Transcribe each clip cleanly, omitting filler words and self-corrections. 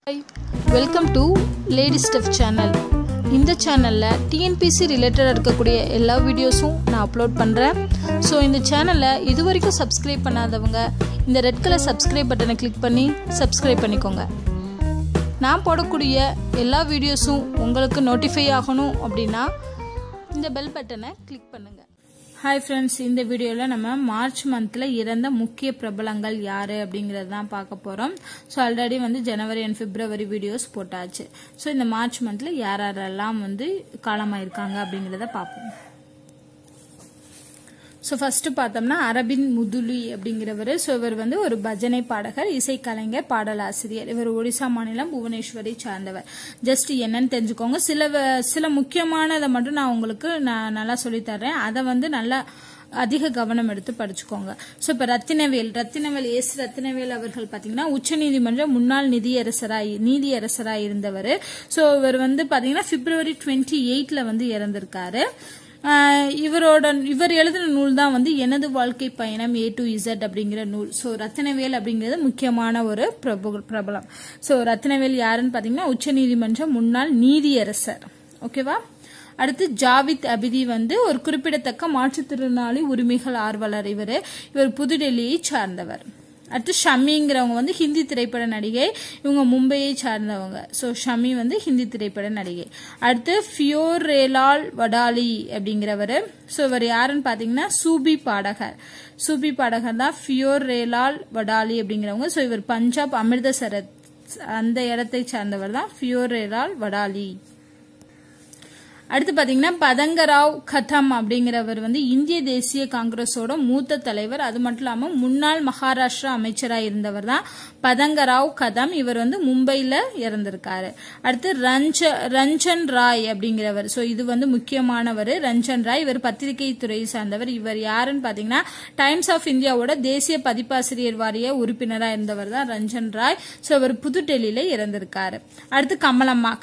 Hi, welcome to Lady Stuff channel. இந்த சேனல்ல TNPC ரிலேட்டடா இருக்கக்கூடிய எல்லா வீடியோஸும் நான் அப்லோட் பண்றேன். சோ இந்த சேனலை இதுவரைக்கும் சப்ஸ்கிரைப் பண்ணாதவங்க இந்த ரெட் கலர் சப்ஸ்கிரைப் பட்டனை கிளிக் பண்ணி சப்ஸ்கிரைப் பண்ணிக்கோங்க. நான் போடக்கூடிய எல்லா வீடியோஸும் உங்களுக்கு நோட்டிஃபை ஆகணும் அப்படினா இந்த பெல் பட்டனை கிளிக் பண்ணுங்க. Hi friends, இந்த வீடியோல நம்ம மார்ச் மந்த்ல இறந்த முக்கிய பிரபலங்கள் யாரு அப்படிங்கறது தான் பார்க்க போறோம். சோ ஆல்ரெடி வந்து ஜனவரி and பிப்ரவரி வீடியோஸ் போட்டாச்சு. சோ இந்த மார்ச் மந்த்ல யாரெல்லாம் வந்து காலமாயிருக்காங்க அப்படிங்கறத பாப்போம். சோ ஃபர்ஸ்ட் பார்த்தோம்னா அரபிந்த் முதுலி அப்படிங்கிறவர். சோ இவர் வந்து ஒரு பஜனை பாடகர், இசைக்கலைஞர், பாடலாசிரியர். இவர் ஒடிசா மாநிலம் புவனேஸ்வரை சார்ந்தவர். ஜஸ்ட் என்னன்னு தெரிஞ்சுக்கோங்க. சில முக்கியமானதை மட்டும் நான் உங்களுக்கு நல்லா சொல்லி தர்றேன். அதை வந்து நல்லா அதிக கவனம் எடுத்து படிச்சுக்கோங்க. சோ இப்ப ரத்தினவேல் எஸ் ரத்தினவேல் அவர்கள் பாத்தீங்கன்னா உச்சநீதிமன்ற முன்னாள் நீதியரசராய் இருந்தவர். சோ இவர் வந்து பாத்தீங்கன்னா பிப்ரவரி 28 வந்து இறந்திருக்காரு. இவர் எழுதின நூல் தான் வந்து எனது வாழ்க்கை பயணம் A to Z அப்படிங்கிற நூல். சோ ரத்தினவேல் அப்படிங்கிறது முக்கியமான ஒரு பிரபலம். சோ ரத்தினவேல் யாருன்னு பாத்தீங்கன்னா உச்சநீதிமன்ற முன்னாள் நீதியரசர். ஓகேவா? அடுத்து ஜாவித் அபிதி வந்து ஒரு குறிப்பிடத்தக்க மாற்றுத்திறனாளி உரிமைகள் ஆர்வலர். இவர் புதுடெல்லியை சார்ந்தவர். அடுத்து ஷமிங்கிறவங்க வந்து ஹிந்தி திரைப்பட நடிகை. இவங்க மும்பையை சார்ந்தவங்க. சோ ஷமி வந்து ஹிந்தி திரைப்பட நடிகை. அடுத்து ஃபியோரேலால் வடாலி அப்படிங்கிறவர். சோ இவர் யாருன்னு பாத்தீங்கன்னா சூபி பாடகர் தான் ஃபியோரேலால் வடாலி அப்படிங்கிறவங்க. சோ இவர் பஞ்சாப் அமிர்தசரஸ் அந்த இடத்தை சார்ந்தவர் தான் ஃபியோரேலால் வடாலி. அடுத்து பாத்தீங்கன்னா பதங்கராவ் கதம் அப்படிங்கிறவர் வந்து இந்திய தேசிய காங்கிரஸோட மூத்த தலைவர். அது மட்டும் இல்லாம முன்னாள் மகாராஷ்டிரா அமைச்சராக இருந்தவர் தான் பதங்கராவ் கதம். இவர் வந்து மும்பைல இறந்திருக்காரு. அடுத்து ரஞ்சன் ராய் அப்படிங்கிறவர். சோ இது வந்து முக்கியமானவர். ரஞ்சன் ராய் இவர் பத்திரிகை துறையை சார்ந்தவர். இவர் யாருன்னு பாத்தீங்கன்னா டைம்ஸ் ஆஃப் இந்தியாவோட தேசிய பதிப்பாசிரியர் வாரிய உறுப்பினரா இருந்தவர் தான் ரஞ்சன் ராய். சோ இவர் புதுடெல்லியில இறந்திருக்காரு. அடுத்து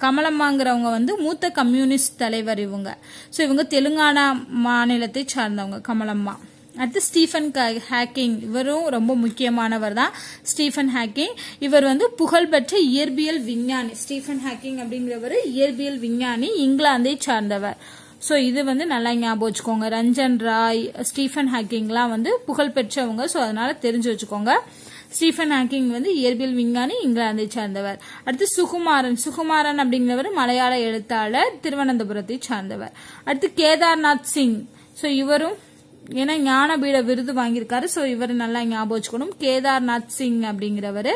கமலம்மாங்கிறவங்க வந்து மூத்த கம்யூனிஸ்ட் தலைவர் இவங்க. சோ இவங்க தெலுங்கானா மாநிலத்தை சார்ந்தவங்க கமலம்மா. அடுத்து ஸ்டீஃபன் ஹாக்கிங். இவரும் ரொம்ப முக்கியமானவர் தான் ஸ்டீஃபன் ஹாக்கிங். இவர் வந்து புகழ்பெற்ற இயற்பியல் விஞ்ஞானி. ஸ்டீஃபன் ஹாக்கிங் அப்படிங்கிறவர் இயற்பியல் விஞ்ஞானி, இங்கிலாந்தை சார்ந்தவர். சோ இது வந்து நல்லா ஞாபகம் வச்சுக்கோங்க. ரஞ்சன் ராய், ஸ்டீஃபன் ஹாக்கிங்லாம் வந்து புகழ்பெற்றவங்க. சோ அதனால தெரிஞ்சு வச்சுக்கோங்க. ஸ்டீஃபன் ஹாக்கிங் வந்து இயற்பியல் விஞ்ஞானி, இங்கிலாந்தை சார்ந்தவர். அடுத்து சுகுமாரன் அப்படிங்கிறவர் மலையாள எழுத்தாளர், திருவனந்தபுரத்தை சார்ந்தவர். அடுத்து கேதார்நாத் சிங். சோ இவரும் ஏன்னா ஞானபீட விருது வாங்கியிருக்காரு. சோ இவர் நல்லா ஞாபகம் வச்சுக்கணும். கேதார்நாத் சிங் அப்படிங்கிறவர்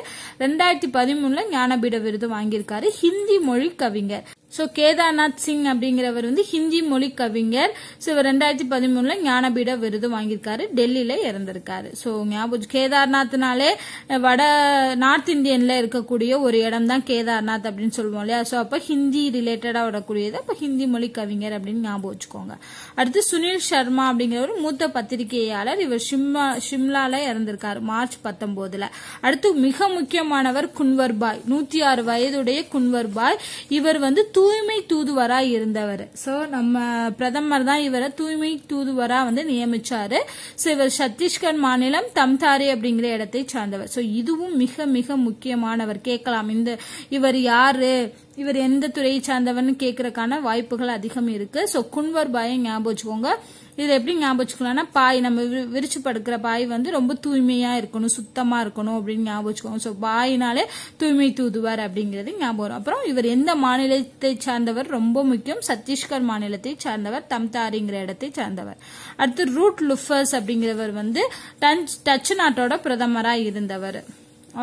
2013 ஞானபீட விருது வாங்கியிருக்காரு. ஹிந்தி மொழி கவிஞர். சோ கேதார்நாத் சிங் அப்படிங்கிறவர் வந்து ஹிந்தி மொழி கவிஞர். சோ இவர் 2013 ஞானபீட விருது வாங்கியிருக்காரு. டெல்லியில இறந்திருக்காரு. சோ ஞாபகம், கேதார்நாத்னாலே நார்த் இந்தியன்ல இருக்கக்கூடிய ஒரு இடம் தான் கேதார்நாத் அப்படின்னு சொல்லுவோம் இல்லையா? சோ அப்ப ஹிந்தி ரிலேட்டடா வரக்கூடியது. அப்ப ஹிந்தி மொழி கவிஞர் அப்படின்னு ஞாபகம் வச்சுக்கோங்க. அடுத்து சுனில் சர்மா அப்படிங்கிறவர் மூத்த பத்திரிகையாளர். இவர் ஷிம்லால இறந்திருக்காரு மார்ச் 19. அடுத்து மிக முக்கியமானவர் குன்வர்பாய். 106 வயதுடைய குன்வர்பாய். இவர் வந்து தூய்மை தூதுவரா இருந்தவர். சோ நம்ம பிரதமர் தான் இவரை தூய்மை தூதுவரா வந்து நியமிச்சாரு. சோ இவர் சத்தீஸ்கர் மாநிலம் தம்தாரி அப்படிங்கிற இடத்தை சார்ந்தவர். சோ இதுவும் மிக மிக முக்கியமானவர். கேட்கலாம், இவர் யாரு, இவர் எந்த துறையை சார்ந்தவர்னு கேட்கறதுக்கான வாய்ப்புகள் அதிகம் இருக்கு. சோ குன்வர் பாயை ஞாபகம் வச்சுக்கோங்க. இது எப்படி ஞாபகம் வச்சுக்கலாம்னா, பாய் நம்ம விரிச்சு படுக்கிற பாய் வந்து ரொம்ப தூய்மையா இருக்கணும், சுத்தமா இருக்கணும் அப்படின்னு ஞாபகம் வச்சுக்கோங்க. சோ பாயினாலே தூய்மை தூதுவர் அப்படிங்கிறது ஞாபகம் வரும். அப்புறம் இவர் எந்த மாநிலத்தை சார்ந்தவர் ரொம்ப முக்கியம், சத்தீஸ்கர் மாநிலத்தை சார்ந்தவர், தம்தாரிங்கிற இடத்தை சார்ந்தவர். அடுத்து ரூட் லுஃபர்ஸ் அப்படிங்கிறவர் வந்து டச் நாட்டோட பிரதமரா இருந்தவர்.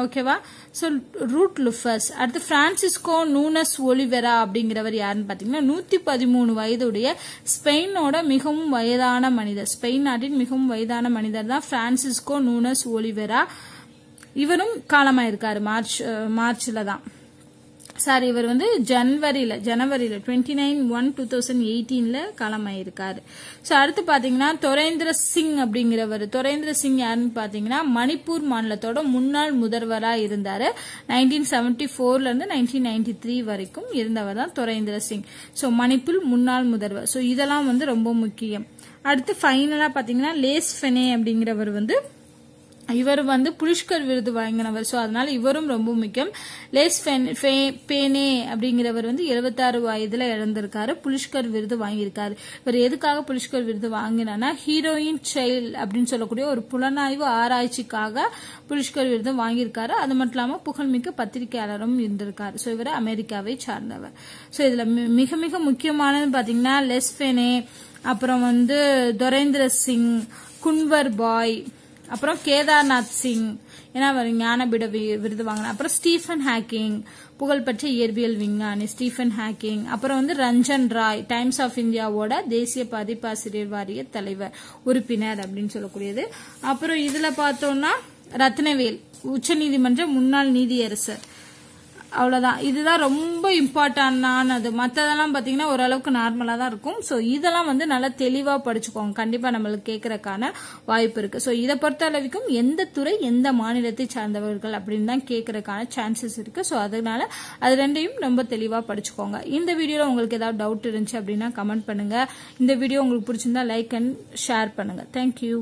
ஓகேவா? So Ruud Lubbers. அடுத்து பிரான்சிஸ்கோ நூனஸ் ஒலிவெரா அப்படிங்கிறவர் யாருன்னு பாத்தீங்கன்னா 113 வயதுடைய ஸ்பெயினோட மிகவும் வயதான மனிதர். ஸ்பெயின் நாட்டின் மிகவும் வயதான மனிதர் தான் பிரான்சிஸ்கோ நூனஸ் ஒலிவெரா. இவரும் காலமாயிருக்காரு மார்ச்ல தான். சாரி, இவர் வந்து ஜனவரியில 29/1/2018 காலமாயிருக்காரு. சோ அடுத்து பாத்தீங்கன்னா தொரேந்திர சிங் அப்படிங்கிறவர். தொரேந்திர சிங் யாருன்னு பாத்தீங்கன்னா மணிப்பூர் மாநிலத்தோட முன்னாள் முதல்வரா இருந்தாரு. 1974 இருந்து 1993 வரைக்கும் இருந்தவர் தான் தொரேந்திர சிங். சோ மணிப்பூர் முன்னாள் முதல்வர். சோ இதெல்லாம் வந்து ரொம்ப முக்கியம். அடுத்து ஃபைனலா பாத்தீங்கன்னா லேஸ் ஃபெனே அப்படிங்கிறவர் வந்து இவர் வந்து புலிஷ்கர் விருது வாங்கினவர். சோ அதனால இவரும் ரொம்ப முக்கியம். லேஸ் பேனே அப்படிங்கிறவர் வந்து 76 வயதுல இறந்திருக்காரு. புலிஷ்கர் விருது வாங்கியிருக்காரு. இவர் எதுக்காக புலிஷ்கர் விருது வாங்கினா ஹீரோயின் சைல்ட் அப்படின்னு சொல்லக்கூடிய ஒரு புலனாய்வு ஆராய்ச்சிக்காக புலிஷ்கர் விருது வாங்கியிருக்காரு. அது மட்டும் இல்லாம புகழ்மிக்க பத்திரிகையாளரும் இருந்திருக்காரு. சோ இவர் அமெரிக்காவை சார்ந்தவர். சோ இதுல மிக மிக முக்கியமானது பாத்தீங்கன்னா லெஸ் பேனே, அப்புறம் வந்து துரேந்திர சிங், குன்வர் பாய், அப்புறம் கேதார்நாத் சிங், ஏன்னா அவர் ஞானபீட விருது வாங்கினார். அப்புறம் ஸ்டீஃபன் ஹாக்கிங், புகழ்பெற்ற இயற்பியல் விஞ்ஞானி ஸ்டீஃபன் ஹாக்கிங். அப்புறம் வந்து ரஞ்சன் ராய், டைம்ஸ் ஆஃப் இந்தியாவோட தேசிய பதிப்பாசிரியர் வாரிய தலைவர் உறுப்பினர் அப்படின்னு சொல்லக்கூடியது. அப்புறம் இதுல பார்த்தோம்னா ரத்னவேல், உச்சநீதிமன்ற முன்னாள் நீதியரசர். அவ்வளவுதான். இதுதான் ரொம்ப இம்பார்ட்டன்டானது. மற்றதெல்லாம் பாத்தீங்கன்னா ஓரளவுக்கு நார்மலா தான் இருக்கும். சோ இதெல்லாம் வந்து நல்லா தெளிவா படிச்சுக்கோங்க. கண்டிப்பா நம்மளுக்கு கேட்கறதுக்கான வாய்ப்பு இருக்கு. சோ இதை பொறுத்த அளவுக்கும் எந்த துறை எந்த மாநிலத்தை சார்ந்தவர்கள் அப்படின்னு தான் கேட்கறதுக்கான சான்சஸ் இருக்கு. சோ அதனால அது ரெண்டையும் ரொம்ப தெளிவா படிச்சுக்கோங்க. இந்த வீடியோல உங்களுக்கு ஏதாவது டவுட் இருந்துச்சு அப்படின்னா கமெண்ட் பண்ணுங்க. இந்த வீடியோ உங்களுக்கு பிடிச்சிருந்தா லைக் அண்ட் ஷேர் பண்ணுங்க. தேங்க்யூ.